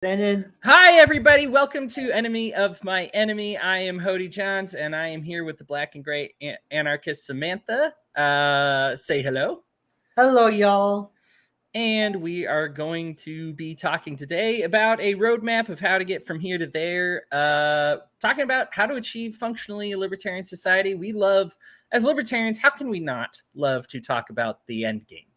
And then, Hi, everybody. Welcome to Enemy of My Enemy. I am Hodey Johns, and I am here with the black and gray anarchist Samantha. Say hello. hello, y'all. And we are going to be talking today about a roadmap of how to get from here to there. Talking about how to achieve functionally a libertarian society. We love, as libertarians, how can we not love to talk about the end game,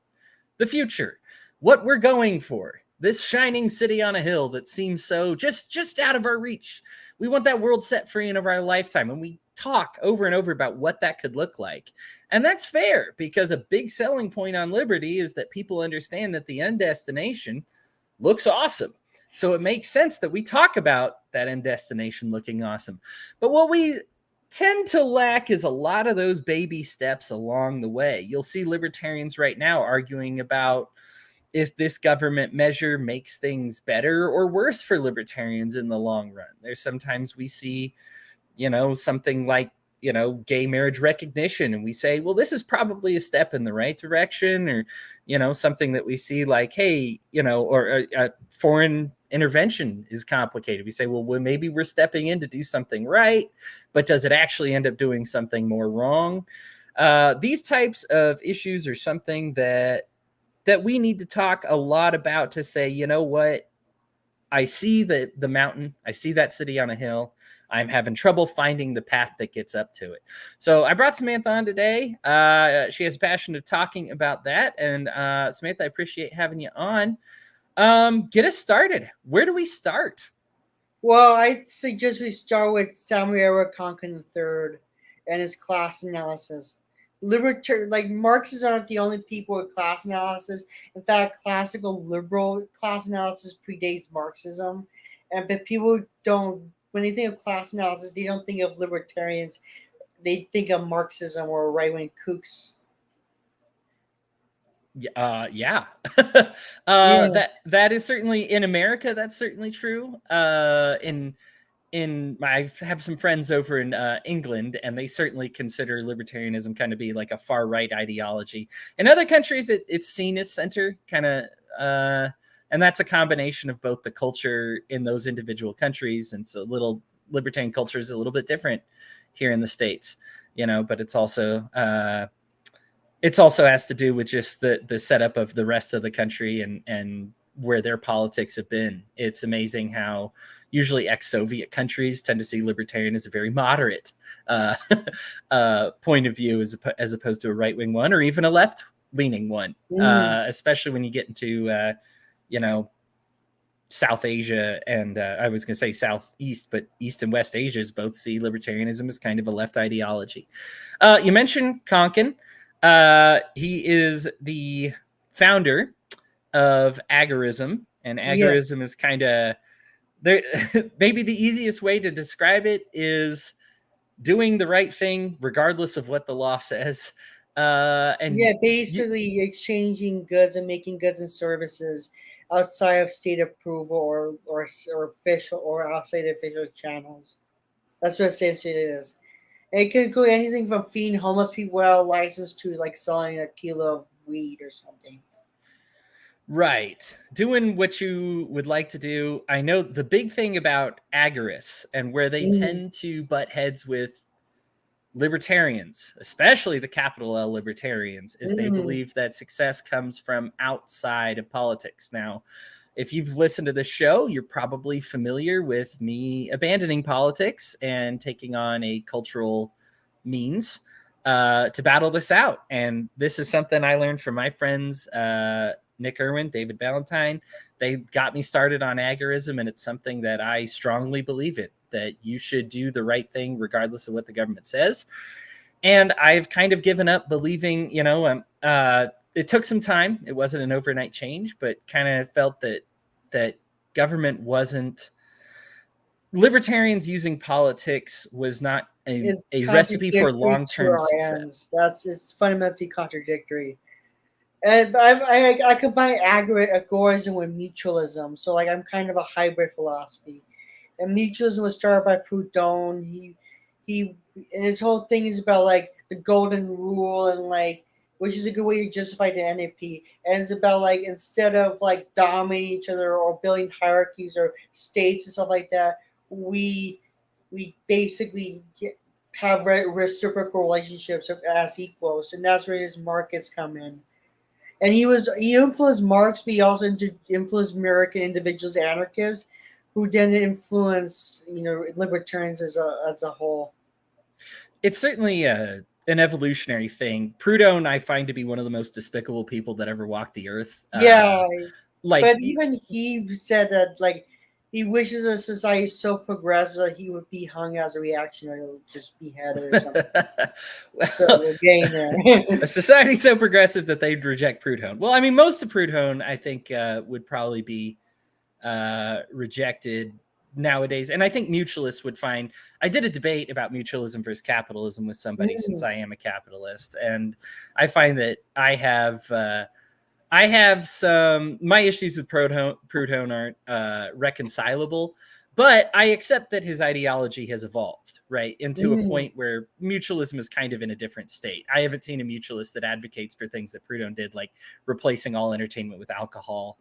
the future, what we're going for? This shining city on a hill that seems so just out of our reach. We want that world set free in of our lifetime, and we talk over and over about what that could look like. And that's fair, because a big selling point on liberty is that people understand that the end destination looks awesome. So it makes sense that we talk about that end destination looking awesome. But what we tend to lack is a lot of those baby steps along the way. You'll see libertarians right now arguing about if this government measure makes things better or worse for libertarians in the long run. There's sometimes we see, something like, gay marriage recognition, and we say, well, this is probably a step in the right direction, or, something that we see like, hey, or a foreign intervention is complicated. We say, well, maybe we're stepping in to do something right, but does it actually end up doing something more wrong? These types of issues are something that we need to talk a lot about, to say, you know what, I see the mountain, I see that city on a hill, I'm having trouble finding the path that gets up to it. So I brought Samantha on today. She has a passion of talking about that. And Samantha, I appreciate having you on. Get us started. Where do we start? Well, I suggest we start with Samuel Conkin III and his class analysis. Like Marxists aren't the only people with class analysis. In fact, classical liberal class analysis predates Marxism, and but people don't. When they think of class analysis, they don't think of libertarians. They think of Marxism or right wing kooks. Yeah. Yeah. That is certainly in America. That's certainly true. I have some friends over in England, and they certainly consider libertarianism kind of be like a far right ideology. In other countries, it's seen as center, kind of, and that's a combination of both the culture in those individual countries, and so libertarian culture is a little bit different here in the States, but it's also has to do with just the setup of the rest of the country and where their politics have been. It's amazing how usually ex-Soviet countries tend to see libertarian as a very moderate point of view, as opposed to a right-wing one, or even a left-leaning one, especially when you get into, South Asia, and I was going to say Southeast, but East and West Asias both see libertarianism as kind of a left ideology. You mentioned Konkin. He is the founder of agorism, and agorism is kind of there. Maybe the easiest way to describe it is doing the right thing regardless of what the law says. Basically exchanging goods and making goods and services outside of state approval or official or outside official channels. That's what essentially it is. And it can include anything from feeding homeless people without a license to like selling a kilo of weed or something. Right. Doing what you would like to do. I know the big thing about agorists, and where they tend to butt heads with libertarians, especially the capital L libertarians, is they believe that success comes from outside of politics. Now, if you've listened to the show, you're probably familiar with me abandoning politics and taking on a cultural means to battle this out. And this is something I learned from my friends, Nick Irwin, David Valentine. They got me started on agorism, and it's something that I strongly believe in, that you should do the right thing regardless of what the government says. And I've kind of given up believing, it took some time. It wasn't an overnight change, but kind of felt that government wasn't, libertarians using politics was not a recipe for long-term success. It's fundamentally contradictory. And I combine agorism with mutualism. So like I'm kind of a hybrid philosophy. And mutualism was started by Proudhon. He and his whole thing is about like the golden rule and like which is a good way to justify the NAP. And it's about like instead of like dominating each other or building hierarchies or states and stuff like that, we basically have reciprocal relationships as equals, and that's where his markets come in. And he influenced Marx, but he also influenced American individuals, anarchists, who then influence libertarians as a whole. It's certainly an evolutionary thing. Proudhon I find to be one of the most despicable people that ever walked the earth. Yeah, like, but even he said that like he wishes a society so progressive that he would be hung as a reactionary or just beheaded or something. So well, we're getting there. a society so progressive that they'd reject Proudhon. Well, I mean, most of Proudhon, I think, would probably be rejected nowadays. And I think mutualists would find, I did a debate about mutualism versus capitalism with somebody since I am a capitalist. And I find that I have some, my issues with Proudhon aren't reconcilable, but I accept that his ideology has evolved, right, into a point where mutualism is kind of in a different state. I haven't seen a mutualist that advocates for things that Proudhon did, like replacing all entertainment with alcohol.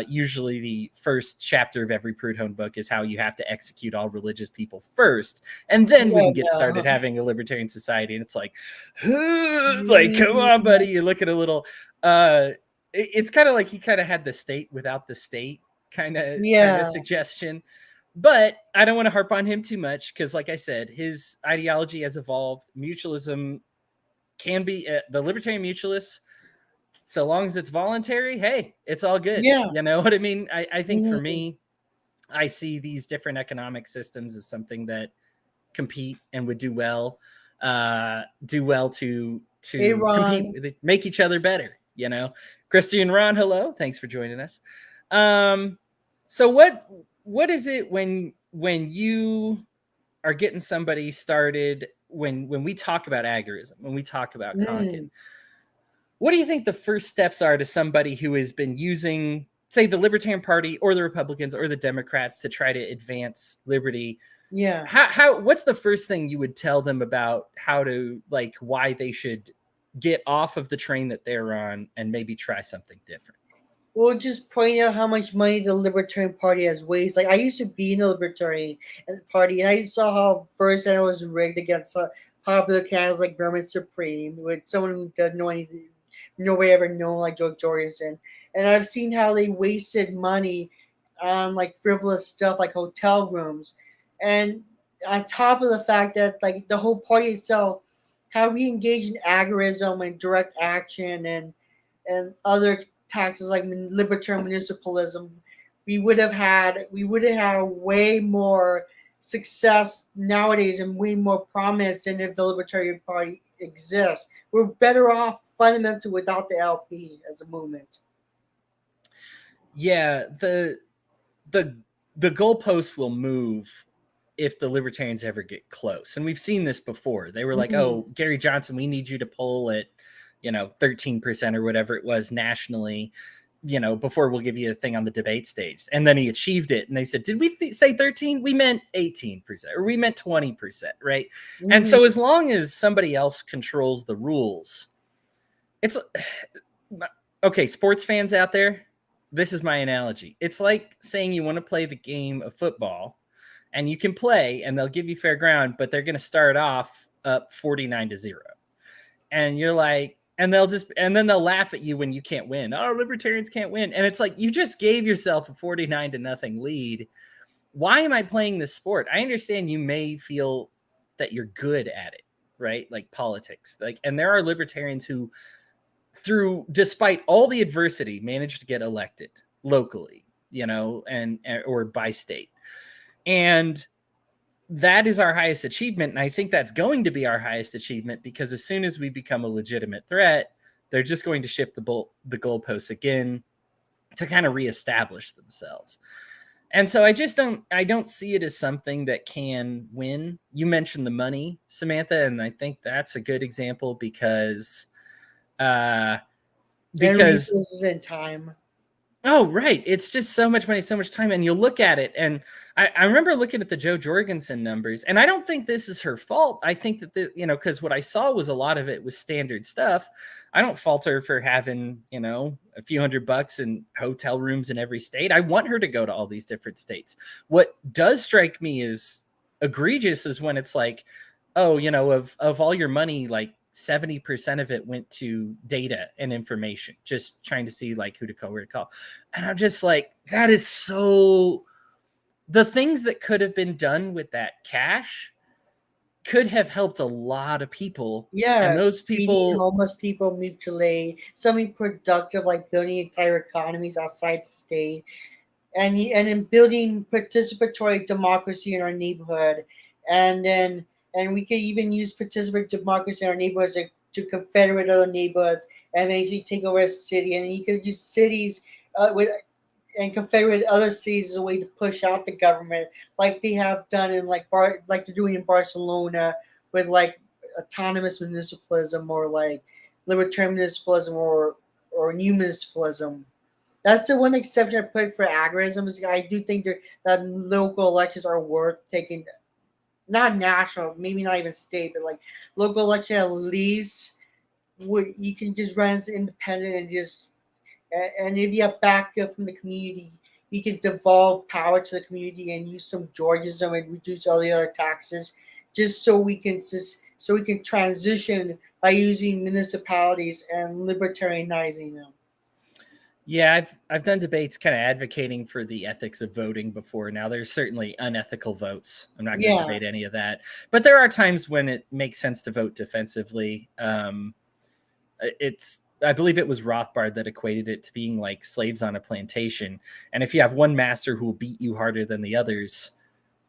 Usually the first chapter of every Proudhon book is how you have to execute all religious people first, and then we can get started having a libertarian society. And it's like, come on, buddy, you look at a little... it's kind of like he kind of had the state without the state kind of suggestion. But I don't want to harp on him too much because, like I said, his ideology has evolved. Mutualism can be the libertarian mutualists, so long as it's voluntary, hey, it's all good. Yeah. You know what I mean? I think for me, I see these different economic systems as something that compete and would do well to compete, make each other better. You know, Christy and Ron, hello, thanks for joining us. So what is it when you are getting somebody started, when we talk about agorism, when we talk about Konkin, what do you think the first steps are to somebody who has been using, say, the Libertarian Party or the Republicans or the Democrats to try to advance liberty? Yeah. What's the first thing you would tell them about how to, like, why they should get off of the train that they're on and maybe try something different? Well, just point out how much money the Libertarian Party has wasted. Like, I used to be in the Libertarian Party, and I saw how first it was rigged against popular candidates like Vermin Supreme, with someone who doesn't know anything, nobody ever known, like Joe Jorgensen. And I've seen how they wasted money on like frivolous stuff like hotel rooms. And on top of the fact that like the whole party itself, how we engage in agorism and direct action and other taxes like libertarian municipalism, we would have had way more success nowadays and way more promise than if the Libertarian Party exists. We're better off fundamentally without the LP as a movement. Yeah, the goalpost will move if the Libertarians ever get close. And we've seen this before. They were like, oh, Gary Johnson, we need you to poll at 13% or whatever it was nationally, before we'll give you a thing on the debate stage. And then he achieved it. And they said, did we say 13? We meant 18% or we meant 20%, right? And so as long as somebody else controls the rules, it's okay. Sports fans out there, this is my analogy. It's like saying you want to play the game of football and you can play and they'll give you fair ground, but they're going to start off up 49-0. And you're like, and then they'll laugh at you when you can't win. Oh, libertarians can't win. And it's like, you just gave yourself a 49-0 lead. Why am I playing this sport? I understand you may feel that you're good at it, right? Like politics, and there are libertarians who, despite all the adversity, managed to get elected locally, or by state. And that is our highest achievement. And I think that's going to be our highest achievement because as soon as we become a legitimate threat, they're just going to shift the goalposts again to kind of reestablish themselves. And so I don't see it as something that can win. You mentioned the money, Samantha, and I think that's a good example because resources and time. Oh, right. It's just so much money, so much time. And you look at it, and I remember looking at the Joe Jorgensen numbers, and I don't think this is her fault. I think that because what I saw was a lot of it was standard stuff. I don't fault her for having, a few $100 in hotel rooms in every state. I want her to go to all these different states. What does strike me as egregious is when it's like, oh, of all your money, like 70% of it went to data and information, just trying to see like who to call, where to call. And I'm just like, that is so, the things that could have been done with that cash could have helped a lot of people. And Yeah, those feeding people, homeless people, mutual aid, something productive like building entire economies outside the state, and in building participatory democracy in our neighborhood, and then and we could even use participatory democracy in our neighborhoods to confederate other neighborhoods and eventually take over a city, and you could use cities with and confederate other cities as a way to push out the government, like they have done in like they're doing in Barcelona with like autonomous municipalism or like libertarian municipalism or new municipalism. That's the one exception I put for agorism. Is I do think that local elections are worth taking, not national, maybe not even state, but like local election at least. Would you can just run as independent and just and if you have backup from the community, you can devolve power to the community and use some Georgism and reduce all the other taxes, so we can transition by using municipalities and libertarianizing them. yeah, I've done debates kind of advocating for the ethics of voting before. Now, there's certainly unethical votes. I'm not going to Yeah, debate any of that, but there are times when it makes sense to vote defensively. I believe it was Rothbard that equated it to being like slaves on a plantation. And if you have one master who will beat you harder than the others,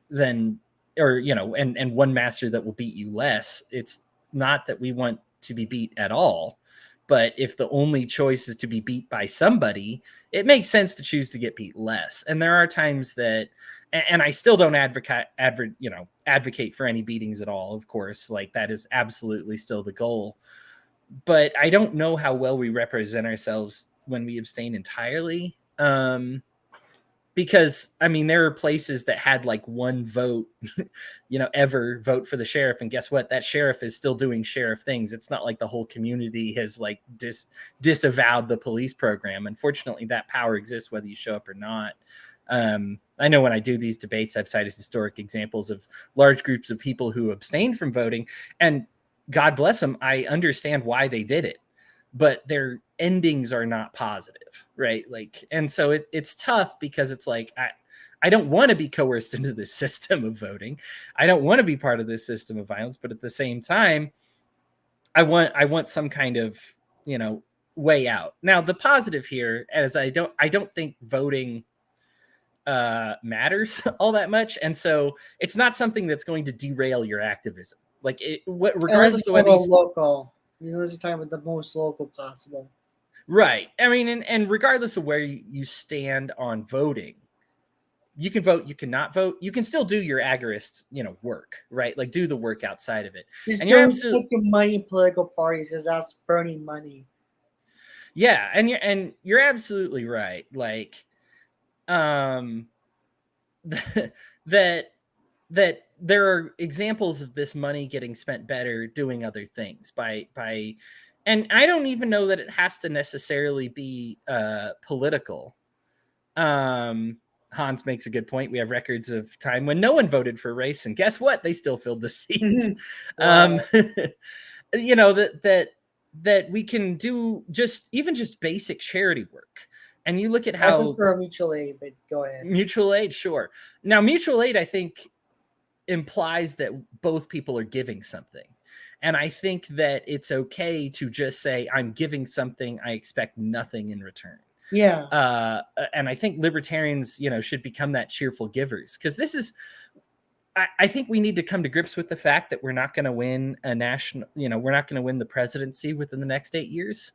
then, or, and one master that will beat you less, it's not that we want to be beat at all. But if the only choice is to be beat by somebody, it makes sense to choose to get beat less. And there are times that, and I still don't advocate for any beatings at all. Of course, like that is absolutely still the goal. But I don't know how well we represent ourselves when we abstain entirely. Because I mean, there are places that had like one vote, ever vote for the sheriff, and guess what? That sheriff is still doing sheriff things. It's not like the whole community has like disavowed the police program. Unfortunately, that power exists whether you show up or not. I know when I do these debates, I've cited historic examples of large groups of people who abstained from voting, and God bless them, I understand why they did it, but their endings are not positive, right? Like, and so it's tough because it's like I don't want to be coerced into this system of voting. I don't want to be part of this system of violence, but at the same time, I want some kind of way out. Now, the positive here, as I don't think voting matters all that much, and so it's not something that's going to derail your activism. Like unless regardless of you're whether you local, unless you're talking about the most local possible. right. I mean, and regardless of where you stand on voting, you can vote, you cannot vote, you can still do your agorist, work, right? Like do the work outside of it. Just And you're don't absolutely, put your money in political parties because that's burning money. yeah, and you're absolutely right. Like, um, that that there are examples of this money getting spent better doing other things by and I don't even know that it has to necessarily be political. Hans makes a good point. We have records of time when no one voted for race, and guess what? They still filled the seat. um, Wow. that we can do just basic charity work. And you look at I how prefer mutual aid, but go ahead. mutual aid, sure. Now, mutual aid, I think, implies that both people are giving something. And I think that it's okay to just say, I'm giving something, I expect nothing in return. Yeah. And I think libertarians, should become that cheerful givers, because this is, I think we need to come to grips with the fact that we're not going to win a national, we're not going to win the presidency within the next 8 years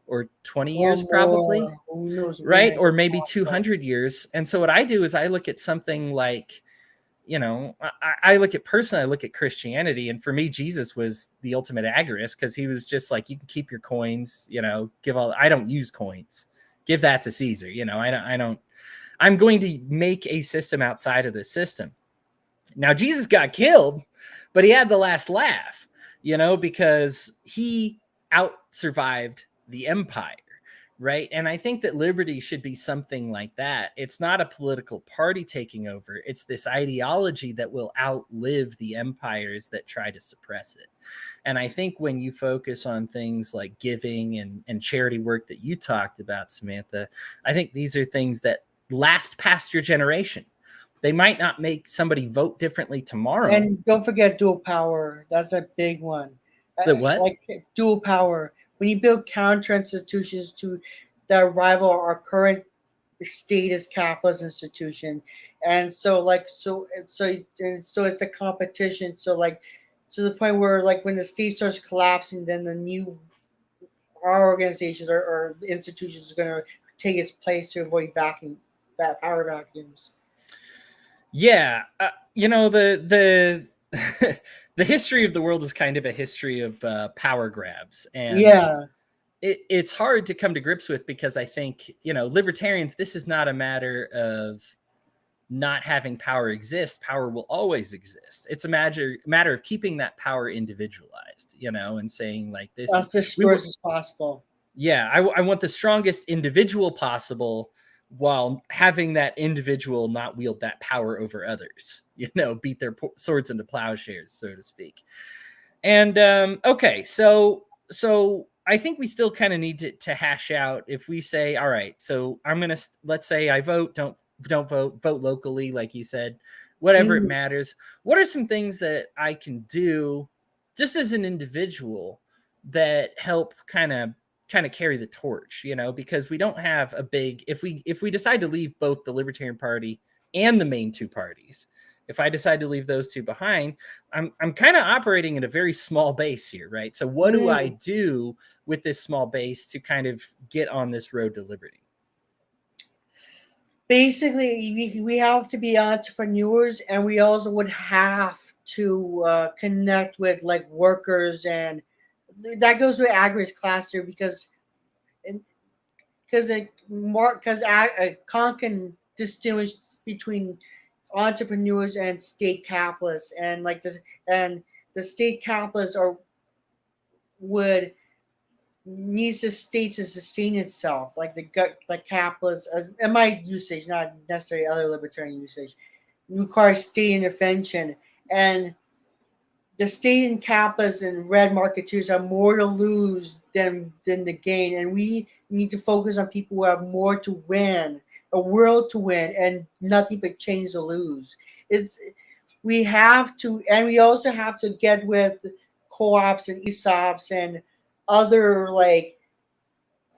or 20 Or years, probably, more. Who knows right? when? Or maybe 200 years. And so what I do is I look at something like, I look at personally, I look at Christianity, and for me, Jesus was the ultimate agorist, because he was just like, you can keep your coins, give all, I don't use coins, give that to Caesar. I'm going to make a system outside of the system. Now, Jesus got killed, but he had the last laugh, because he out survived the empire, right? And I think that liberty should be something like that. It's not a political party taking over. It's this ideology that will outlive the empires that try to suppress it. And I think when you focus on things like giving and charity work that you talked about, Samantha, I think these are things that last past your generation. They might not make somebody vote differently tomorrow. And don't forget dual power. That's a big one. The what? Like dual power. When you build counter institutions to that rival our current status capitalist institution, and so it's a competition. So to the point where when the state starts collapsing, then our organizations or institutions are going to take its place to avoid power vacuums. Yeah, the the history of the world is kind of a history of power grabs, and it's hard to come to grips with, because I think libertarians, this is not a matter of not having power exist. Power will always exist. It's a matter of keeping that power individualized, and saying this as dispersed as possible. Yeah, I want the strongest individual possible, while having that individual not wield that power over others, beat their swords into plowshares, so to speak. And okay, so I think we still kind of need to hash out, if we say, all right, so let's say I vote, don't vote locally, like you said, whatever it matters. What are some things that I can do just as an individual that help kind of carry the torch, because we don't have a big, if we decide to leave both the Libertarian Party and the main two parties, if I decide to leave those two behind, I'm kind of operating at a very small base here, right? So what do I do with this small base to kind of get on this road to liberty? Basically, we have to be entrepreneurs, and we also would have to connect with workers, and that goes with agriculture class here, because Kant can distinguish between entrepreneurs and state capitalists, and the state capitalists needs the state to sustain itself, the capitalists, in my usage, not necessarily other libertarian usage, requires state intervention, and the state and capitalists and red marketeers have more to lose than to gain, and we need to focus on people who have more to win, a world to win, and nothing but change to lose. We have to, and we also have to get with co-ops and ESOPs and other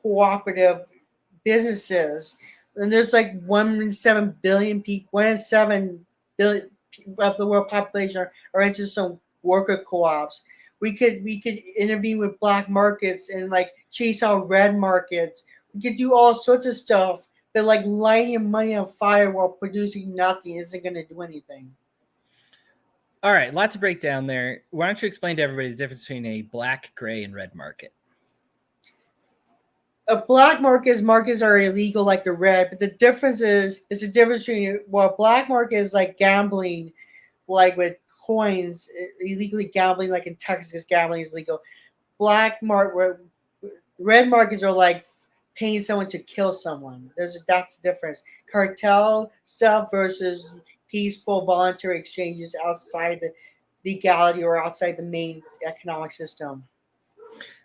cooperative businesses. And there's 1 in 7 billion people, 1 in 7 billion of the world population are into some worker co-ops. We could intervene with black markets and chase out red markets. We could do all sorts of stuff, but lighting money on fire while producing nothing isn't going to do anything. All right, a lot to break down there. Why don't you explain to everybody the difference between a black, gray, and red market? A black markets are illegal like the red, but the difference is the difference between black market is gambling, with coins, illegally gambling, in Texas, gambling is legal. Red markets are paying someone to kill someone. That's the difference. Cartel stuff versus peaceful voluntary exchanges outside the legality or outside the main economic system.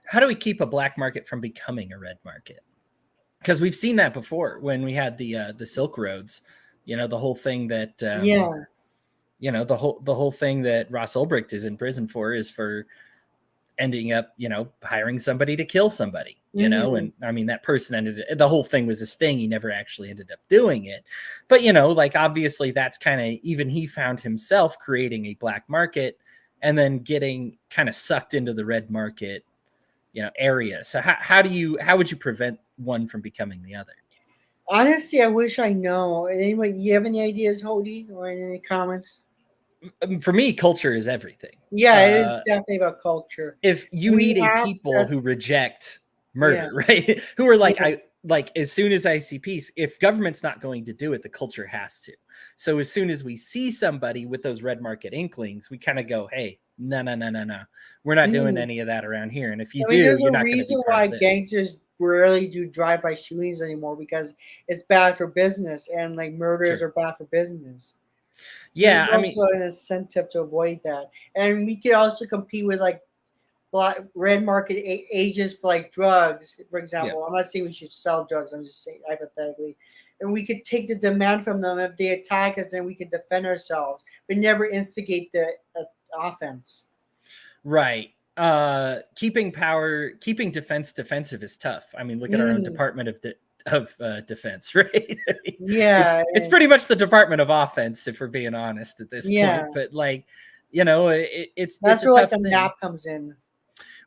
How do we keep a black market from becoming a red market? Because we've seen that before when we had the Silk Roads, the whole thing that the whole thing that Ross Ulbricht is in prison for is for ending up, hiring somebody to kill somebody, and I mean, that person the whole thing was a sting. He never actually ended up doing it. But, obviously that's kind of, even he found himself creating a black market and then getting kind of sucked into the red market, area. So how would you prevent one from becoming the other? Honestly, I wish I know. Anyway, you have any ideas, Hodey, or any comments? For me, culture is everything. Yeah, it is definitely about culture. If you need a people who reject murder, right? Who are like as soon as I see peace, if government's not going to do it, the culture has to. So as soon as we see somebody with those red market inklings, we kind of go, hey, no, we're not doing any of that around here. And if you I mean, do, there's you're a not going to be reason part why of this. gangsters rarely do drive-by shootings anymore, because it's bad for business, and like murders are bad for business. Yeah, There's I mean, also an incentive to avoid that, and we could also compete with like red market agents for like drugs, for example. I'm not saying we should sell drugs. I'm just saying hypothetically, and we could take the demand from them. If they attack us, then we can defend ourselves, but never instigate the offense. right. Keeping defense defensive is tough. I mean, look at our own Department of Defense, right? I mean, Yeah, it's pretty much the Department of Offense, if we're being honest at this yeah. point. But like, you know, it's That's a where tough like the thing. NAP comes in.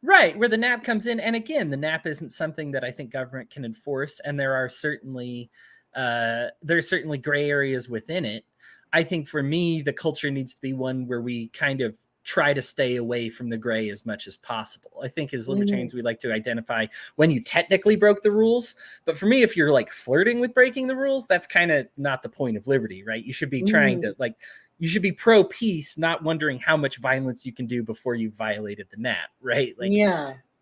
Right, where the NAP comes in. And again, the NAP isn't something that I think government can enforce, and there's certainly gray areas within it. I think for me, the culture needs to be one where we kind of try to stay away from the gray as much as possible. I think as libertarians, we like to identify when you technically broke the rules. But for me, if you're like flirting with breaking the rules, that's kind of not the point of liberty, right? You should be trying to you should be pro peace, not wondering how much violence you can do before you violated the NAP, right? Like,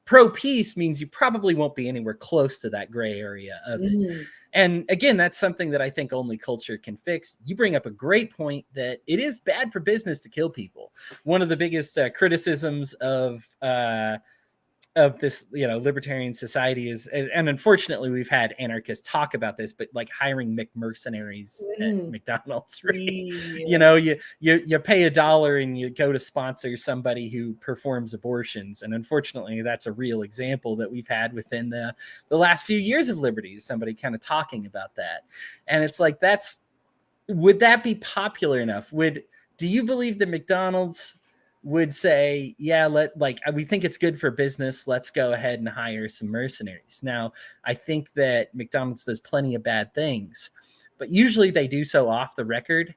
pro peace means you probably won't be anywhere close to that gray area of it. And again, that's something that I think only culture can fix. You bring up a great point that it is bad for business to kill people. One of the biggest criticisms of this, libertarian society is, and unfortunately we've had anarchists talk about this, but like hiring mercenaries at McDonald's, right? You pay $1 and you go to sponsor somebody who performs abortions. And unfortunately, that's a real example that we've had within the last few years of liberty, somebody kind of talking about that. And it's like, would that be popular enough? Do you believe that McDonald's would say, yeah, we think it's good for business, let's go ahead and hire some mercenaries? Now, I think that McDonald's does plenty of bad things, but usually they do so off the record.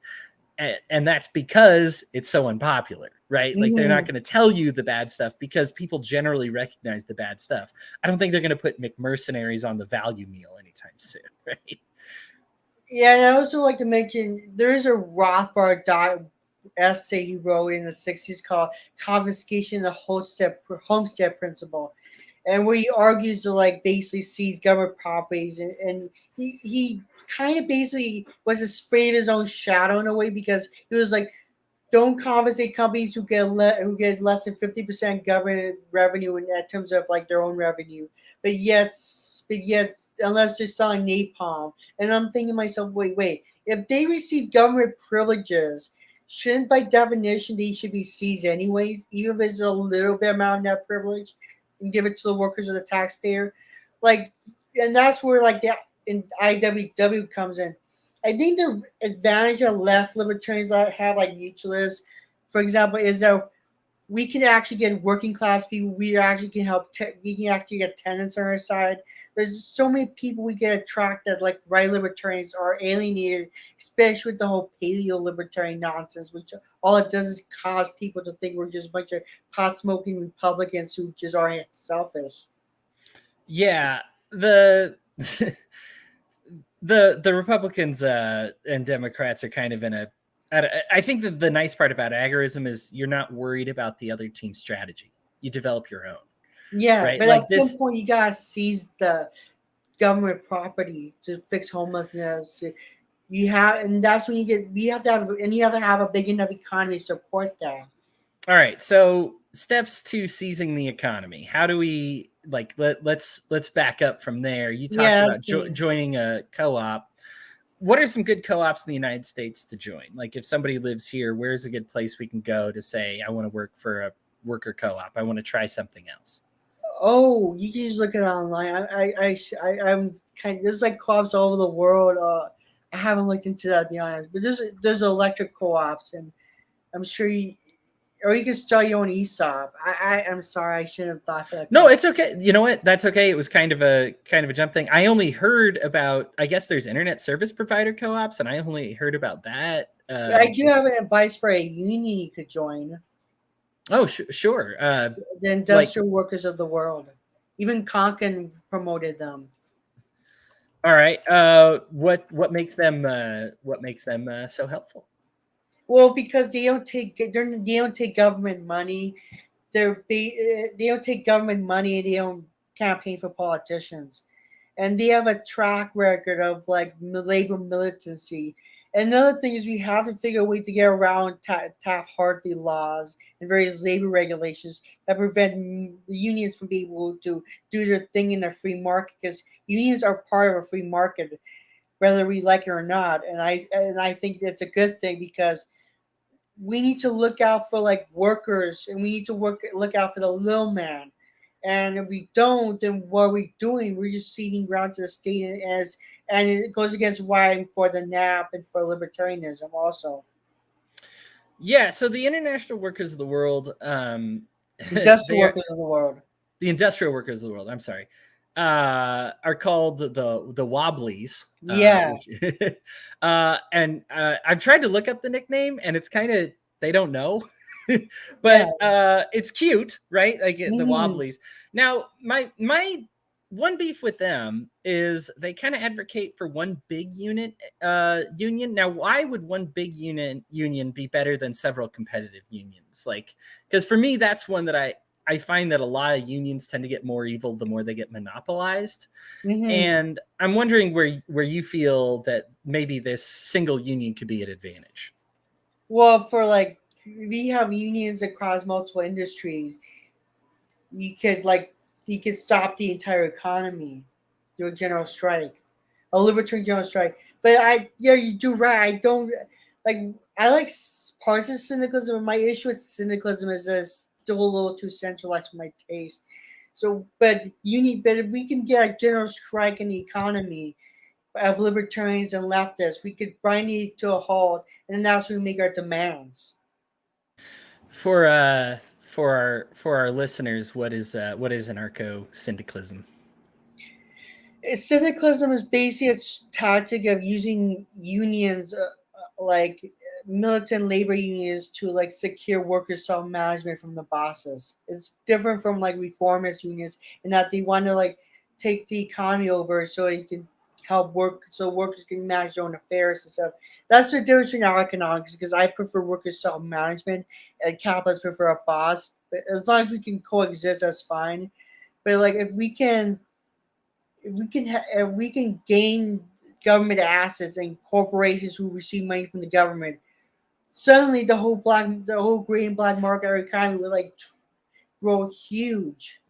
And that's because it's so unpopular, right? Like, they're not going to tell you the bad stuff because people generally recognize the bad stuff. I don't think they're going to put McMercenaries on the value meal anytime soon, right? Yeah, and I also like to mention there is a Rothbard essay he wrote in the 60s called Confiscation of the Homestead Principle, and where he argues to like basically seize government properties, and he kind of basically was afraid of his own shadow in a way, because he was like, don't confiscate companies who get less than 50% government revenue in terms of like their own revenue, but yet unless they're selling napalm. And I'm thinking to myself, wait, if they receive government privileges, shouldn't by definition they should be seized anyways, even if it's a little bit amount of that privilege, and give it to the workers or the taxpayer? Like, and that's where like the in IWW comes in. I think the advantage that left libertarians have, like mutualists, for example, is that we can actually get working class people. We actually can help. We can actually get tenants on our side. There's so many people we get attracted, like right libertarians are alienated, especially with the whole paleo libertarian nonsense, which all it does is cause people to think we're just a bunch of pot smoking Republicans who just are selfish. Yeah, the the Republicans and Democrats are kind of I think that the nice part about agorism is you're not worried about the other team's strategy. You develop your own. Yeah, right? but Like at some point you gotta seize the government property to fix homelessness. And that's when you have to have a big enough economy to support that. All right, so steps to seizing the economy. How do we let's back up from there. You talked about joining a co-op. What are some good co-ops in the United States to join? Like, if somebody lives here, where's a good place we can go to say, I want to work for a worker co-op, I want to try something else? Oh, you can just look it online. I'm kind of, there's like co-ops all over the world. I haven't looked into that, to be honest, but there's electric co-ops, and I'm sure or you can start your own ESOP. I'm sorry, I shouldn't have thought that. No, it's okay. You know what? That's okay. It was kind of a jump thing. I only heard about, I guess there's internet service provider co-ops, and I only heard about that. I do have an advice for a union you could join. Oh, sure. The Industrial Workers of the World. Even Konkin promoted them. All right. What makes them so helpful? Well, because they don't take government money. They don't take government money, and they don't campaign for politicians, and they have a track record of like labor militancy. And another thing is we have to figure a way to get around Taft-Hartley laws and various labor regulations that prevent unions from being able to do their thing in a free market, because unions are part of a free market, whether we like it or not. And I think that's a good thing, because we need to look out for like workers, and we need to look out for the little man. And if we don't, then what are we doing? We're just ceding ground to the state, and it goes against why I'm for the NAP and for libertarianism also. Yeah. So the international workers of the world, Industrial they are workers of the world. the industrial workers of the world. I'm sorry, are called the Wobblies. Yeah, Which, and I've tried to look up the nickname, and it's kind of they don't know, yeah. but it's cute, right? Like the Mhm. Wobblies. Now, my one beef with them is they kind of advocate for one big union. Now, why would one big union be better than several competitive unions? Like, because for me, that's one that I find that a lot of unions tend to get more evil the more they get monopolized. Mhm. And I'm wondering where you feel that maybe this single union could be an advantage. Well, for like we have unions across multiple industries. You could like you could stop the entire economy through a general strike, a libertarian general strike. But yeah, you do right. I don't like. I like parts of syndicalism. And my issue with syndicalism is that it's still a little too centralized for my taste. So, but if we can get a general strike in the economy of libertarians and leftists, we could grind it to a halt, and then that's when we make our demands. For our listeners, what is an Arco syndicalism? Syndicalism is basically a tactic of using unions, like militant labor unions, to like secure workers' self management from the bosses. It's different from like reformist unions in that they want to like take the economy over so you can help so workers can manage their own affairs and stuff. That's the difference between our economics, because I prefer workers' self management and capitalists prefer a boss. But as long as we can coexist, that's fine. But like if we can gain government assets and corporations who receive money from the government, suddenly the whole green black market economy will like grow huge,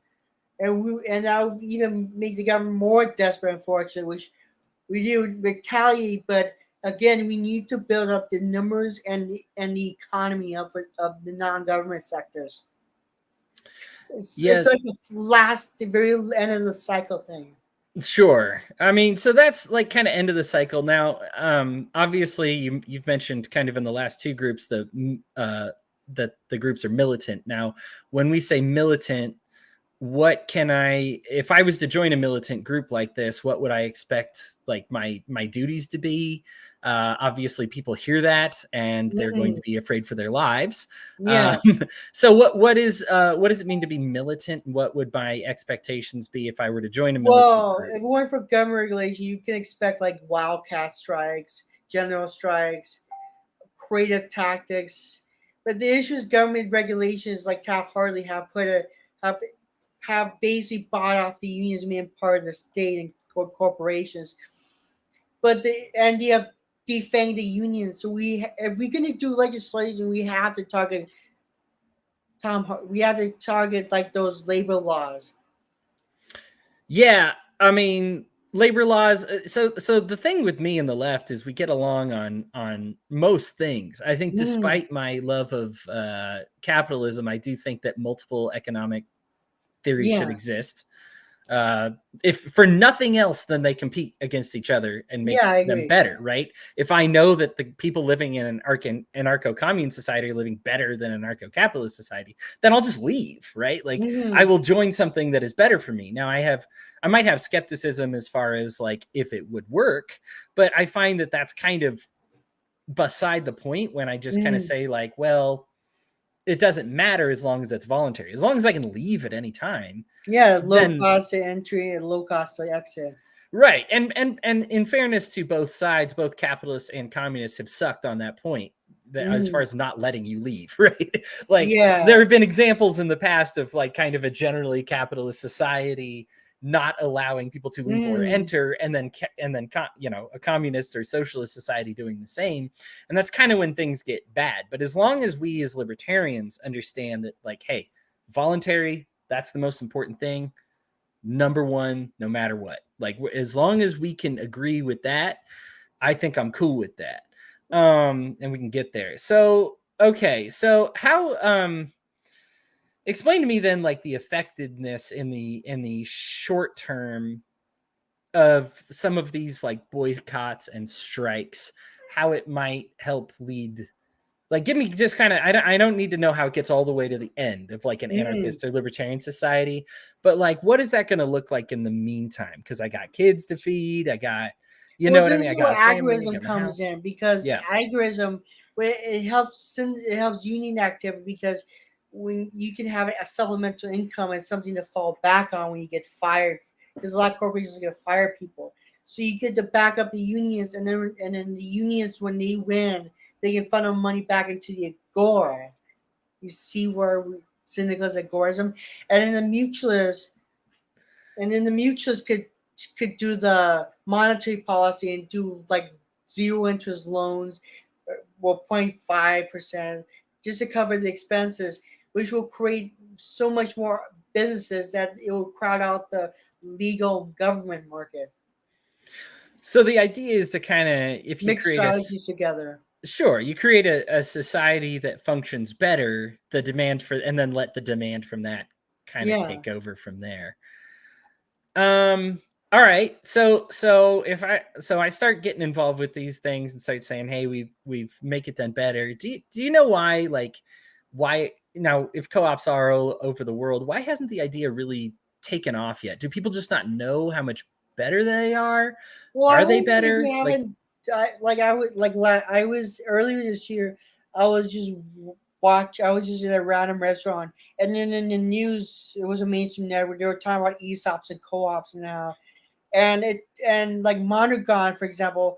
and that would even make the government more desperate. Unfortunately, which we do retaliate, but again, we need to build up the numbers and the economy of the non government sectors. It's Yeah, like the very end of the cycle thing. sure. I mean, so that's like kind of end of the cycle. Now, obviously, you've mentioned kind of in the last two groups that the groups are militant. Now, when we say militant, what can if I was to join a militant group like this, what would I expect like my duties to be? Obviously, people hear that and they're going to Mhm. be afraid for their lives. Yeah. Um, so what does it mean to be militant? What would my expectations be if I were to join a militant Well, group? if we went for government regulation, you can expect like wildcat strikes, general strikes, creative tactics. But the issue is government regulations like Taft Hartley have have basically bought off the unions being part of the state and corporations. And they have defanged the unions. So if we're gonna do legislation, we have to target we have to target like those labor laws. Yeah, I mean, labor laws. So the thing with me and the left is we get along on most things. I think, Mm, despite my love of capitalism, I do think that multiple economic theories should yeah, exist. Uh, if for nothing else than they compete against each other and make yeah, I them agree. better, right? If I know that the people living in an anarcho-commune society are living better than an anarcho-capitalist society, then I'll just leave, right? Like I Mm-hmm. will join something that is better for me. Now I might have skepticism as far as like if it would work, but I find that that's kind of beside the point when I just kind of Mm-hmm. say like, well, it doesn't matter as long as it's voluntary. As long as I can leave at any time, Yeah, low then cost to entry and low cost to exit. Right. And in fairness to both sides, both capitalists and communists have sucked on that point, that as far as not letting you leave, right? Like Yeah. there have been examples in the past of like kind of a generally capitalist society not allowing people to leave or enter, and then a communist or socialist society doing the same. And that's kind of when things get bad. But as long as we as libertarians understand that, like, hey, voluntary, that's the most important thing, number one, no matter what. Like, as long as we can agree with that, I think I'm cool with that. And we can get there. So, okay. So how, explain to me then, like, the effectiveness in the short term of some of these like boycotts and strikes, how it might help lead. Like, give me just kind of, I don't need to know how it gets all the way to the end of like an anarchist or libertarian society, but like, what is that going to look like in the meantime? Because I got kids to feed. I got, Well, what I this mean? I is where got a family, I agorism got my comes house. in, because Yeah. agorism, it helps union activity, because when you can have a supplemental income and something to fall back on when you get fired, because a lot of corporations are going to fire people, so you get to back up the unions, and then the unions, when they win, they can funnel money back into the agora. You see where syndicalism, agorism, and then the mutualists could do the monetary policy and do like zero interest loans, well, 0.5%, just to cover the expenses, which will create so much more businesses that it will crowd out the legal government market. So the idea is to kind of, if you Mix create a, strategies together. sure, you create a society that functions better, the demand for, and then let the demand from that kind of Yeah. take over from there. All right. So if I start getting involved with these things and start saying, hey, we've make it done better. Do you know why, like, why now, if co-ops are all over the world, why hasn't the idea really taken off yet? Do people just not know how much better they are? Well, I Are they would say they better? Like, haven't. I was earlier this year. I was just I was just in a random restaurant, and then in the news, it was a mainstream network. They were talking about ESOPs and co-ops now, and like Mondragon, for example,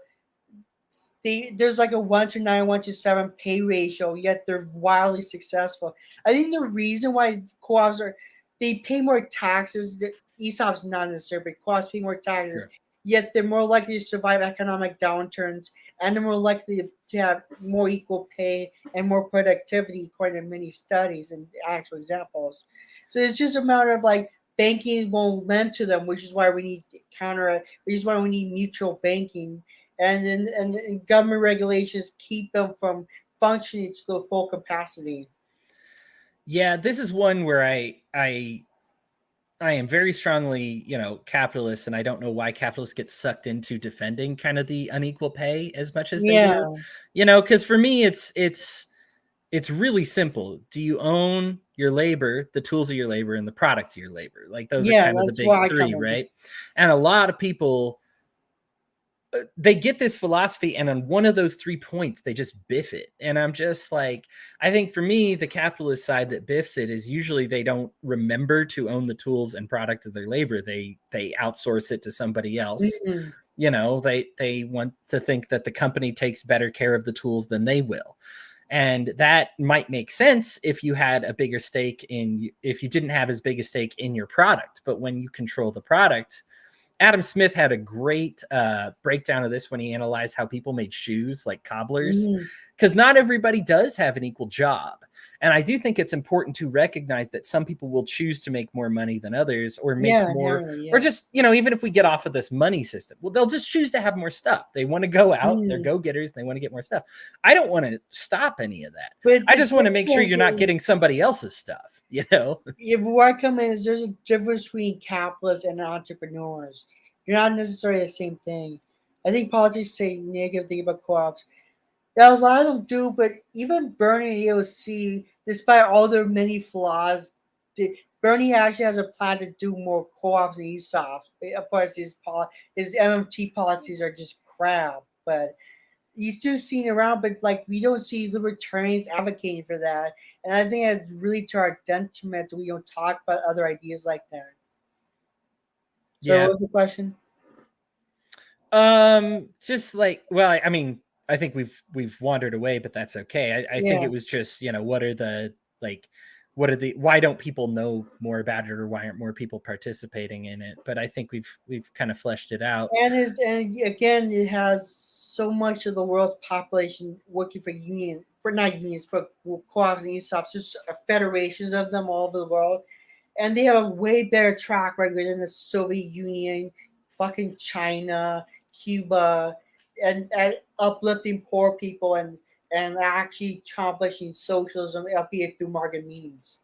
there's like a 1 to 9, 1 to 7 pay ratio, yet they're wildly successful. I think the reason why co-ops are, they pay more taxes. The ESOPs not necessarily, but co-ops pay more taxes, sure. yet they're more likely to survive economic downturns, and they're more likely to have more equal pay and more productivity, according to many studies and actual examples. So it's just a matter of like banking won't lend to them, which is why we need which is why we need mutual banking, and government regulations keep them from functioning to the full capacity. Yeah, this is one where I am very strongly, capitalist, and I don't know why capitalists get sucked into defending kind of the unequal pay as much as they Yeah, do. Because for me, it's really simple. Do you own your labor, the tools of your labor, and the product of your labor? Like, those are yeah, kind of the that's big why I come three, in. right? And a lot of people, they get this philosophy, and on one of those 3 points they just biff it, and I'm just like, I think for me, the capitalist side that biffs it is usually they don't remember to own the tools and product of their labor. They outsource it to somebody else. Mhm. They want to think that the company takes better care of the tools than they will, and that might make sense if you had a bigger stake in, if you didn't have as big a stake in your product. But when you control the product, Adam Smith had a great breakdown of this when he analyzed how people made shoes, like cobblers, Mhm. because not everybody does have an equal job. And I do think it's important to recognize that some people will choose to make more money than others, or make Yeah, more, definitely, or yeah. just, even if we get off of this money system, well, they'll just choose to have more stuff. They want to go out, they're Mhm. go-getters, and they want to get more stuff. I don't want to stop any of that. But I the just want to make sure difference you're not is, getting somebody else's stuff. yeah, but where I come in is there's a difference between capitalists and entrepreneurs. You're not necessarily the same thing. I think politics say negative thing about co-ops. Yeah, a lot of them do, but even Bernie and AOC, despite all their many flaws, Bernie actually has a plan to do more co-ops and ESOPs. Of course, his MMT policies are just crap, but he's just seen around. But like, we don't see libertarians advocating for that, and I think it's really to our detriment that we don't talk about other ideas like that. So, Yeah. what was the question? Just like, well, I mean, I think we've wandered away, but that's okay. I think Yeah. it was just, what are the like, why don't people know more about it, or why aren't more people participating in it? But I think we've kind of fleshed it out. And again, it has so much of the world's population working for not unions, for co-ops and ESOPs, just federations of them all over the world, and they have a way better track record than the Soviet Union, fucking China, Cuba, and uplifting poor people and actually accomplishing socialism, albeit through market means.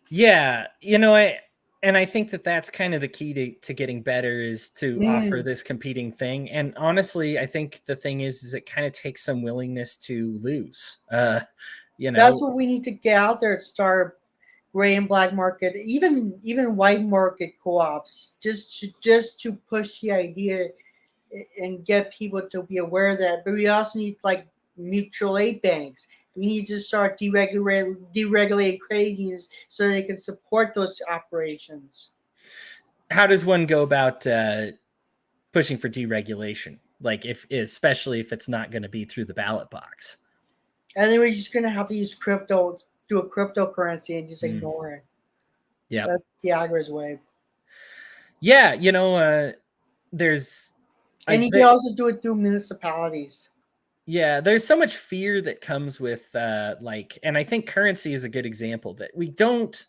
Yeah, I think that that's kind of the key to getting better, is to offer Mm. this competing thing. And honestly, I think the thing is it kind of takes some willingness to lose. That's what we need to get out there and start gray and black market, even white market co-ops, just to push the idea and get people to be aware of that. But we also need like mutual aid banks. We need to start deregulating credit unions so they can support those operations. How does one go about pushing for deregulation? Like, especially if it's not going to be through the ballot box. And then we're just gonna have to use crypto, do a cryptocurrency, and just ignore it. Yeah, That's the Agra's way. yeah. There's, And you can also do it through municipalities. yeah, there's so much fear that comes with and I think currency is a good example that we don't.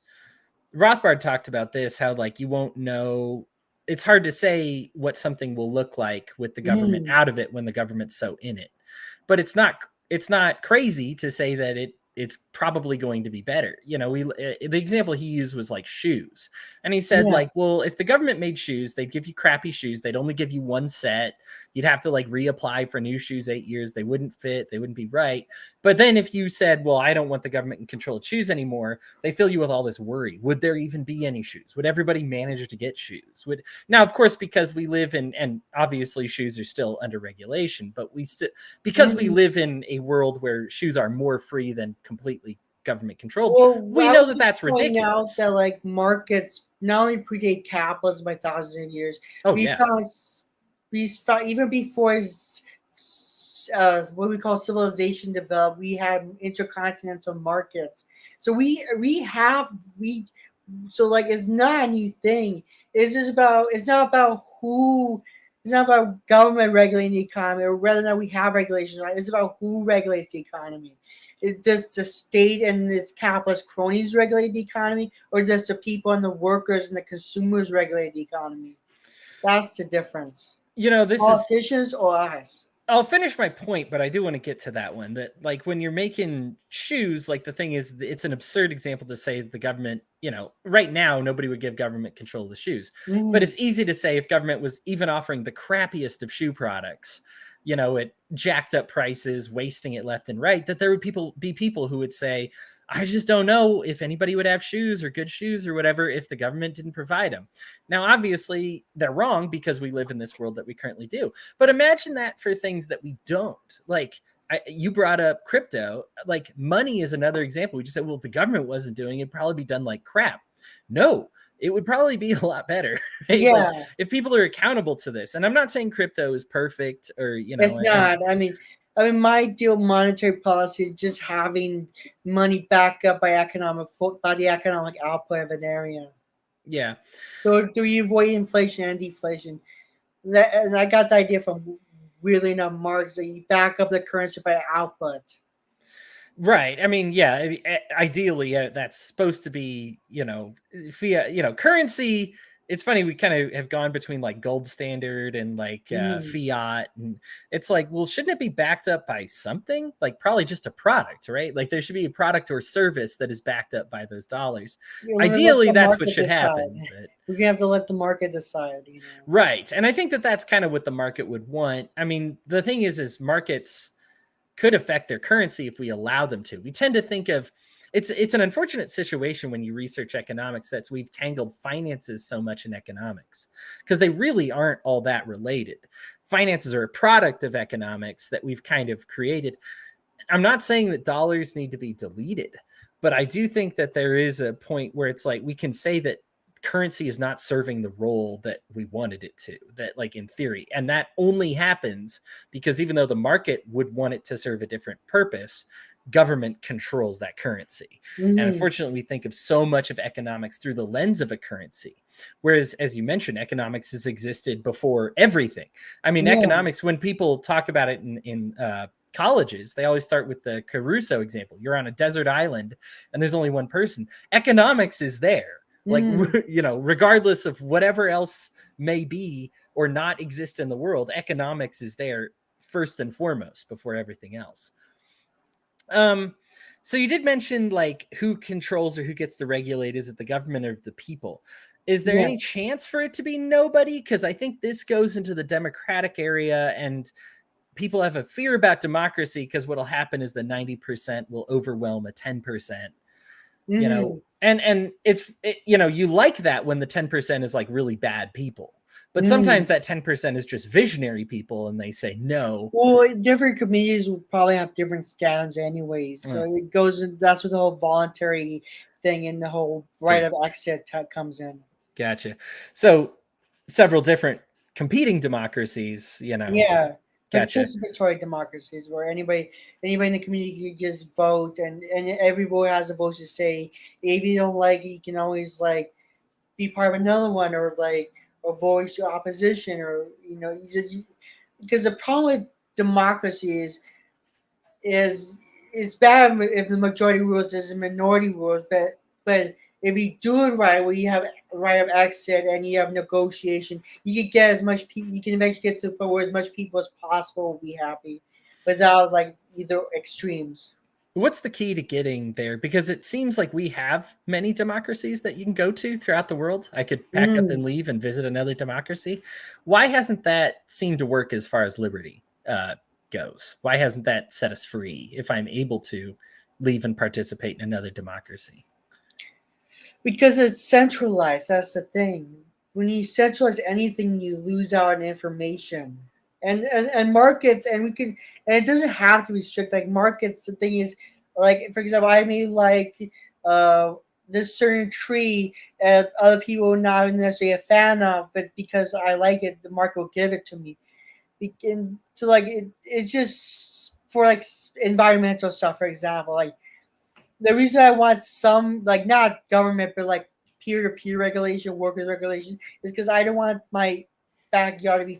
Rothbard talked about this, how like you won't know. It's hard to say what something will look like with the government out of it when the government's so in it. But it's not crazy to say that it's probably going to be better. The example he used was like shoes. And he said, like, well, if the government made shoes, they'd give you crappy shoes. They'd only give you one set. You'd have to like reapply for new shoes 8 years. They wouldn't fit. They wouldn't be right. But then if you said, well, I don't want the government in control of shoes anymore, they fill you with all this worry. Would there even be any shoes? Would everybody manage to get shoes? Now, of course, because we live in, and obviously shoes are still under regulation, but because we live in a world where shoes are more free than completely government controlled, we know that that's ridiculous. That like markets not only predate capitalism by thousands of years, even before what we call civilization developed, we had intercontinental markets. So so like it's not a new thing. It's not about government regulating the economy, or whether or not we have regulations. Right? It's about who regulates the economy. Does the state and its capitalist cronies regulate the economy, or does the people and the workers and the consumers regulate the economy? That's the difference. This politicians or us. I'll finish my point, but I do want to get to that one. That like when you're making shoes, like the thing is, it's an absurd example to say the government, right now nobody would give government control of the shoes. But it's easy to say if government was even offering the crappiest of shoe products, at jacked up prices, wasting it left and right, that there would be people who would say, I just don't know if anybody would have shoes or good shoes or whatever if the government didn't provide them. Now, obviously, they're wrong because we live in this world that we currently do. But imagine that for things that we don't. Like, you brought up crypto. Like, money is another example. We just said, well, if the government wasn't doing it, it'd probably be done like crap. No, it would probably be a lot better. Right? Yeah. Like, if people are accountable to this. And I'm not saying crypto is perfect or, It's not. I mean, my ideal monetary policy is just having money backed up by the economic output of an area. Yeah. So do you avoid inflation and deflation? And I got the idea from really enough Marx that you back up the currency by output. Right. I mean, yeah, ideally that's supposed to be, fiat, currency. It's funny, we kind of have gone between like gold standard and like fiat, and it's like, well, shouldn't it be backed up by something? Like probably just a product, right? Like there should be a product or service that is backed up by those dollars. Ideally, that's what should happen. But we're gonna have to let the market decide. Right. And I think that that's kind of what the market would want. I mean, the thing is markets could affect their currency if we allow them to. We tend to think of it's an unfortunate situation when you research economics that we've tangled finances so much in economics because they really aren't all that related. Finances are a product of economics that we've kind of created. I'm not saying that dollars need to be deleted, but I do think that there is a point where it's like we can say that currency is not serving the role that we wanted it to, that like in theory. And that only happens because even though the market would want it to serve a different purpose, government controls that currency. And unfortunately, we think of so much of economics through the lens of a currency. Whereas, as you mentioned, economics has existed before everything. I mean, economics, when people talk about it in colleges, they always start with the Caruso example. You're on a desert island and there's only one person. Economics is there. Like, you know, regardless of whatever else may be or not exist in the world, economics is there first and foremost before everything else. So you did mention like who controls or who gets to regulate. Is it the government or the people? Is there any chance for it to be nobody? Because I think this goes into the democratic area, and people have a fear about democracy because what'll happen is the 90% will overwhelm a 10%. You know, and you know, you like that when the 10% is like really bad people, but sometimes that 10% is just visionary people and they say no. Well, different communities will probably have different stands anyways, so it goes in, that's where the whole voluntary thing and the whole right of exit comes in. Gotcha. So several different competing democracies, you know. Yeah. Gotcha. Participatory democracies where anybody in the community can just vote, and everybody has a vote to say. If you don't like it, you can always like be part of another one, or like or voice your opposition, or you know, because the problem with democracy is it's bad if the majority rules is the minority rules, but if you do it right, where you have right of exit and you have negotiation, you can get as much people. You can eventually get to the point where as much people as possible will be happy, without like either extremes. What's the key to getting there? Because it seems like we have many democracies that you can go to throughout the world. I could pack up and leave and visit another democracy. Why hasn't that seemed to work as far as liberty goes? Why hasn't that set us free if I'm able to leave and participate in another democracy? Because it's centralized. That's the thing. When you centralize anything, you lose out on information. And markets, and we can, and it doesn't have to be strict. Like markets, the thing is, like for example, I may like this certain tree, and other people not necessarily a fan of, but because I like it, the market will give it to me. Begin to like it's just for like environmental stuff, for example, like. The reason I want some, like not government, but like peer-to-peer regulation, workers regulation, is because I don't want my backyard to be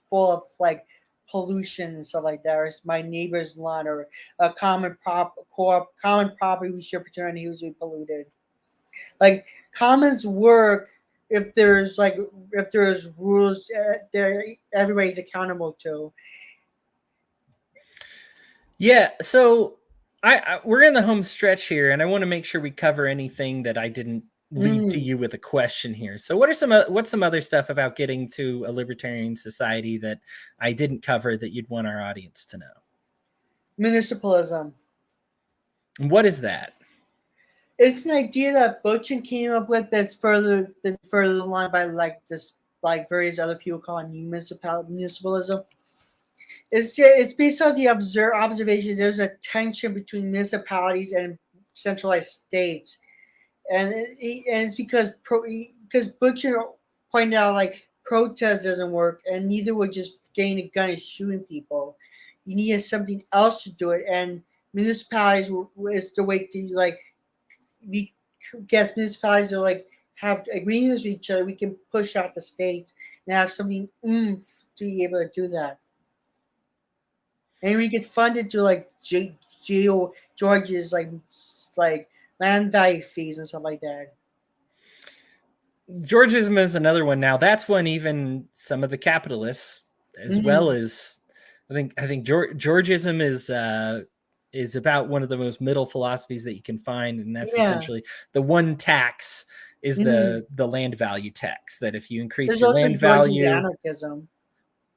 full of like pollution and stuff like that, or it's my neighbor's lawn, or a common property we share fraternity who's be polluted. Like commons work if there's rules there everybody's accountable to. Yeah, so we're in the home stretch here, and I want to make sure we cover anything that I didn't lead to you with a question here. So what's some other stuff about getting to a libertarian society that I didn't cover that you'd want our audience to know? Municipalism. What is that? It's an idea that Butchin came up with that's been further along by like various other people calling municipalism. It's based on the observation there's a tension between municipalities and centralized states, and it's because Butcher pointed out like protest doesn't work, and neither would just getting a gun and shooting people. You need something else to do it, and municipalities is the way to like we get municipalities to like have agreements with each other. We can push out the states and have something to be able to do that. And we get funded to like George's like land value fees and stuff like that. Georgism is another one. Now that's one even some of the capitalists, as well as I think Georgism is about one of the most middle philosophies that you can find, and that's essentially the one tax is the land value tax. That if you increase your land value, anarchism.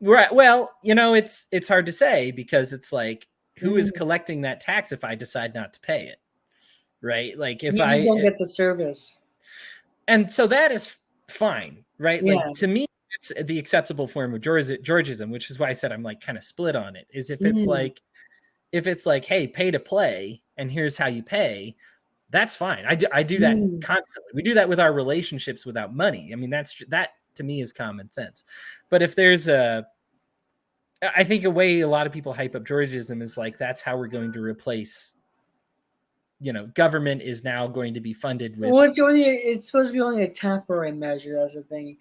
Right. Well, you know, it's hard to say because it's like, who is collecting that tax if I decide not to pay it? Right. Like if I don't get the service. And so that is fine. Right. Yeah. Like to me, it's the acceptable form of Georgism, which is why I said I'm like kind of split on it, is if it's like, hey, pay to play and here's how you pay. that's fine. I do that constantly. We do that with our relationships without money. I mean, that to me is common sense. But if there's I think a way a lot of people hype up Georgism is like, that's how we're going to replace, government is now going to be funded with. Well, it's supposed to be only a temporary measure. That's the thing,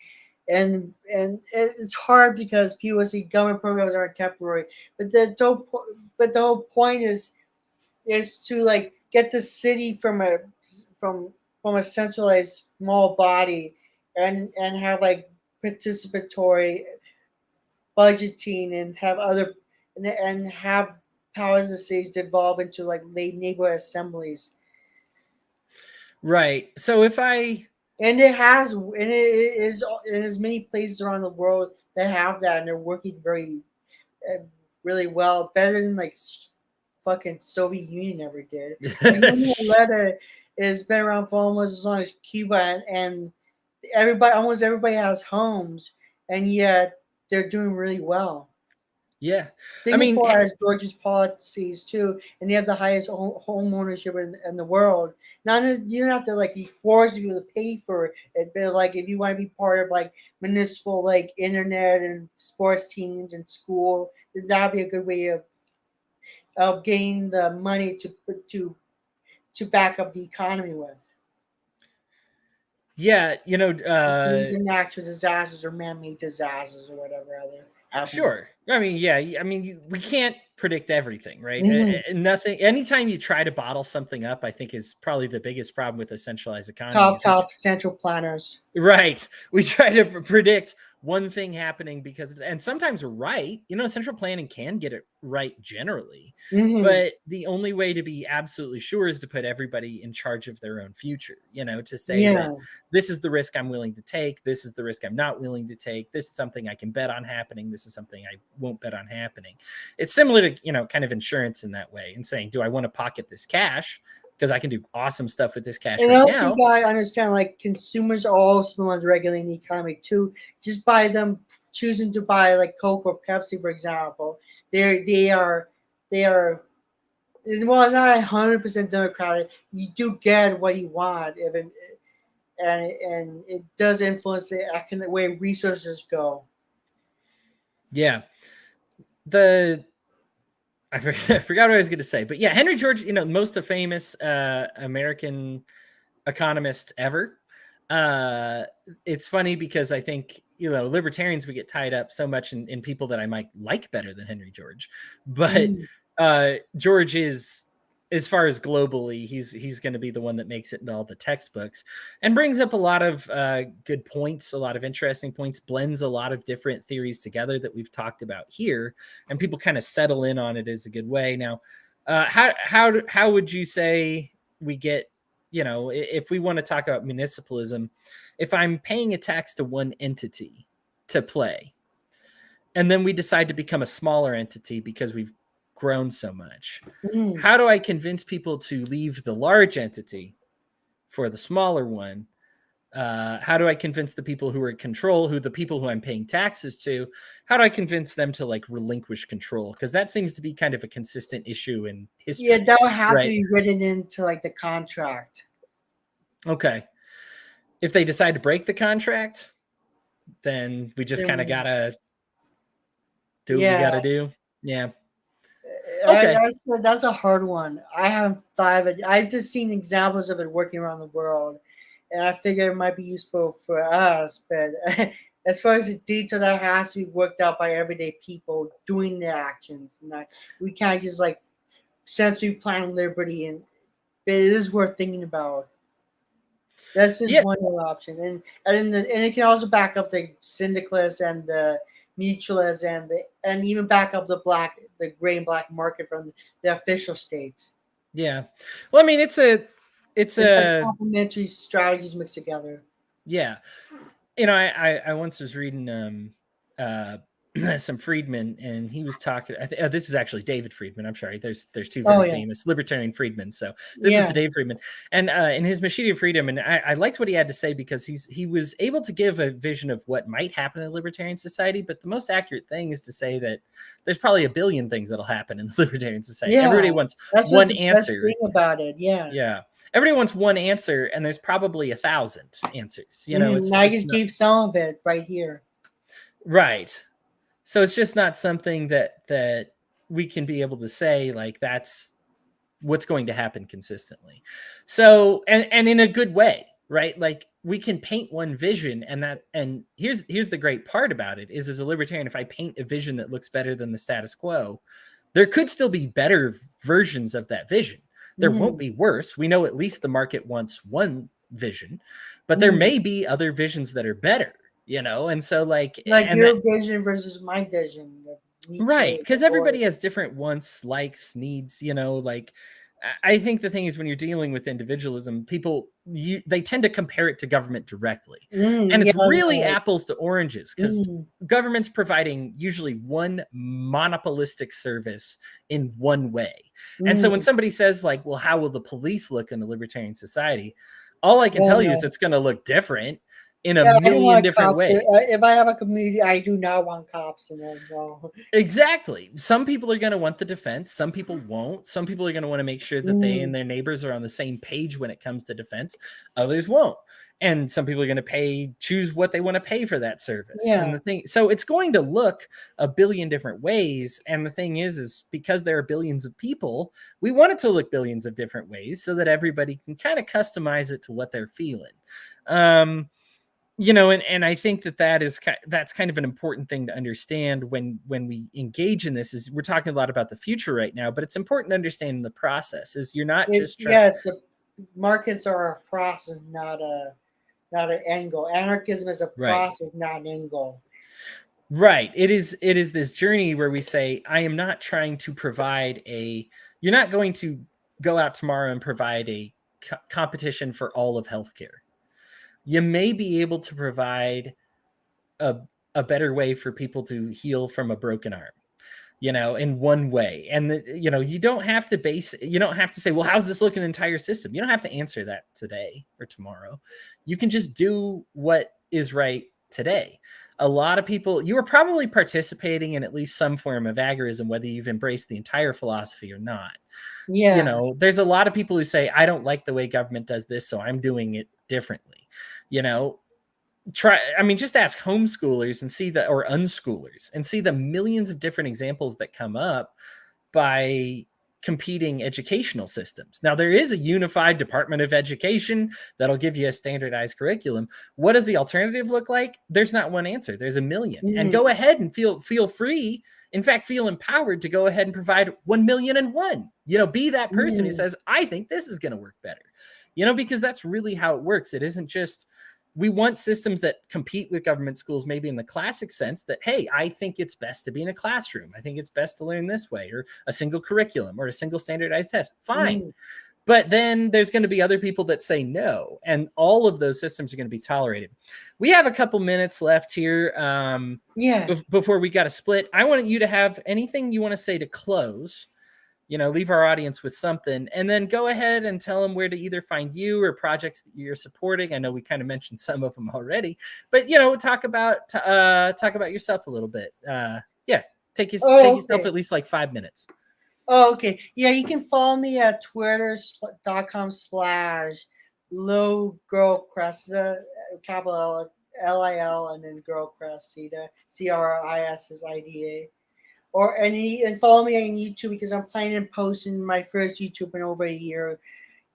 and it's hard because people see government programs are temporary, but the whole point is to like get the city from a centralized small body and have like participatory budgeting and have other and have powers of cities devolve into like neighborhood assemblies. Right. So if I And it is in as many places around the world that have that, and they're working really well, better than like fucking Soviet Union ever did. Union Letter has been around for almost as long as Cuba, and almost everybody has homes, and yet they're doing really well. Yeah, Singapore has Georgia's policies too, and they have the highest home ownership in the world. You don't have to like be forced people to pay for it, but like if you want to be part of like municipal like internet and sports teams and school, then that'd be a good way of getting the money to back up the economy with. Yeah, These are natural disasters or man-made disasters or whatever other. Sure. I mean, we can't predict everything, right? Nothing. Anytime you try to bottle something up, I think is probably the biggest problem with a centralized economy. Central planners. Right. We try to predict one thing happening and sometimes we're right. Central planning can get it right generally, but the only way to be absolutely sure is to put everybody in charge of their own future, to say that this is the risk I'm willing to take. This is the risk I'm not willing to take. This is something I can bet on happening. This is something I won't bet on happening. It's similar to, kind of insurance in that way, and saying, do I want to pocket this cash? Because I can do awesome stuff with this cash and right also now. You gotta understand, like, consumers are also the ones regulating the economy too. Just by them choosing to buy like Coke or Pepsi, for example, they are well, it's not 100% democratic. You do get what you want, and it does influence the way resources go. Yeah, I forgot what I was going to say, but yeah, Henry George, most famous American economist ever. It's funny because I think, libertarians, we get tied up so much in people that I might like better than Henry George, but George is, as far as globally, he's going to be the one that makes it into all the textbooks and brings up a lot of good points, a lot of interesting points, blends a lot of different theories together that we've talked about here, and people kind of settle in on it as a good way. Now, how would you say we get, if we want to talk about municipalism, if I'm paying a tax to one entity to play, and then we decide to become a smaller entity because we've grown so much, how do I convince people to leave the large entity for the smaller one? How do I convince the people who are in control, the people who I'm paying taxes to, how do I convince them to like relinquish control? Because that seems to be kind of a consistent issue in history. Yeah, that would have to be written into like the contract. Okay. If they decide to break the contract, then we just kind of gotta do what we gotta do. Yeah. Okay. That's a hard one. I haven't thought of it. I've just seen examples of it working around the world, and I figure it might be useful for us. But as far as the detail, that has to be worked out by everyday people doing the actions. We can't just like centrally plan liberty, but it is worth thinking about. That's just one option, and it can also back up the syndicalists and the mutualists and even back up the gray and black market from the official states. Yeah, well, I mean, it's like complementary strategies mixed together. Yeah, I once was reading some Friedman, and he was talking. This was actually David Friedman. I'm sorry. There's two very famous libertarian Friedman. So this is the Dave Friedman, and in his Machine of Freedom, and I liked what he had to say because he was able to give a vision of what might happen in a libertarian society. But the most accurate thing is to say that there's probably a billion things that'll happen in the libertarian society. Everybody wants one answer. Best thing about it, yeah. everybody wants one answer, and there's probably 1,000 answers. Now you It's just not keep some of it right here. right. So it's just not something that we can be able to say like that's what's going to happen consistently. So and in a good way, right? Like we can paint one vision, and here's the great part about it is, as a libertarian, if I paint a vision that looks better than the status quo, there could still be better versions of that vision. There won't be worse. We know at least the market wants one vision, but there may be other visions that are better, and so like your vision versus my vision. Right, because everybody has different wants, likes, needs. Like I think the thing is, when you're dealing with individualism, people they tend to compare it to government directly, and it's really apples to oranges, because government's providing usually one monopolistic service in one way. And so when somebody says like, well, how will the police look in a libertarian society, all I can tell you is it's going to look different in a million different ways. If I have a community, I do not want cops in it. No. Exactly. Some people are going to want the defense. Some people won't. Some people are going to want to make sure that they and their neighbors are on the same page when it comes to defense. Others won't. And some people are going to choose what they want to pay for that service. Yeah. And so it's going to look a billion different ways. And the thing is because there are billions of people, we want it to look billions of different ways so that everybody can kind of customize it to what they're feeling. And I think that's kind of an important thing to understand when we engage in this. Is we're talking a lot about the future right now, but it's important to understand the process. Is you're not just markets are a process, not an end goal. Anarchism is a process, not an end goal. Right. It is this journey where we say, I am not trying to provide you're not going to go out tomorrow and provide a competition for all of healthcare. You may be able to provide a better way for people to heal from a broken arm, in one way. And, you don't have to say, well, how's this look in the entire system? You don't have to answer that today or tomorrow. You can just do what is right today. A lot of people, you are probably participating in at least some form of agorism, whether you've embraced the entire philosophy or not. Yeah. There's a lot of people who say, I don't like the way government does this, so I'm doing it differently. Just ask homeschoolers or unschoolers and see the millions of different examples that come up by competing educational systems. Now, there is a unified Department of Education that'll give you a standardized curriculum. What does the alternative look like? There's not one answer. There's a million. And go ahead and feel free. In fact, feel empowered to go ahead and provide 1,000,001. Be that person who says, I think this is going to work better. Because that's really how it works. It isn't just, we want systems that compete with government schools, maybe in the classic sense that, hey, I think it's best to be in a classroom. I think it's best to learn this way, or a single curriculum or a single standardized test. Fine. But then there's going to be other people that say no, and all of those systems are going to be tolerated. We have a couple minutes left here. Before we got to split, I want you to have anything you want to say to close. Leave our audience with something, and then go ahead and tell them where to either find you or projects that you're supporting. I know we kind of mentioned some of them already, but talk about yourself a little bit. Take yourself at least like 5 minutes. Oh, okay. Yeah, you can follow me at twitter.com/low-girl-cressida, capital Lil, and then girl cressida, CRISSIDA. And follow me on YouTube, because I'm planning on posting my first YouTube in over a year,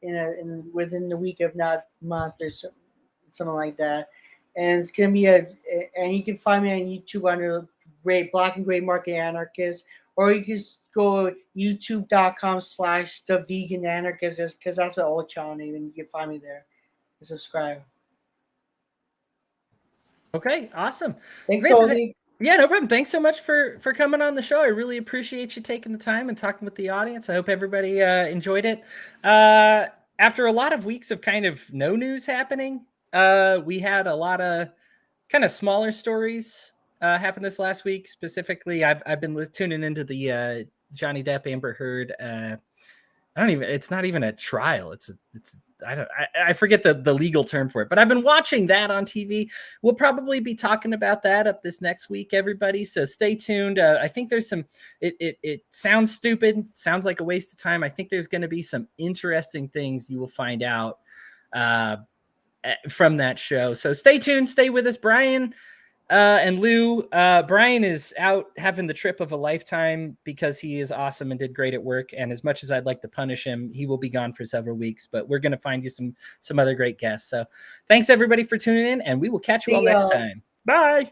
within the week, if not month, or something like that. And it's gonna be and you can find me on YouTube under Black and Gray Market Anarchist, or you can just go youtube.com/thevegananarchist, because that's my old channel name, and you can find me there and subscribe. Okay, awesome. Thanks, Hodey. Yeah, no problem. Thanks so much for coming on the show. I really appreciate you taking the time and talking with the audience. I hope everybody enjoyed it. After a lot of weeks of kind of no news happening, we had a lot of kind of smaller stories happen this last week. Specifically, I've been tuning into the Johnny Depp Amber Heard It's not even a trial. I forget the legal term for it, but I've been watching that on TV. We'll probably be talking about that up this next week, everybody. So stay tuned. I think there's some, it sounds stupid, sounds like a waste of time. I think there's going to be some interesting things you will find out from that show. So stay tuned, stay with us. Brian and Lou, Brian is out having the trip of a lifetime because he is awesome and did great at work. And as much as I'd like to punish him, he will be gone for several weeks, but we're going to find you some other great guests. So thanks everybody for tuning in, and we will catch you all next time. Bye.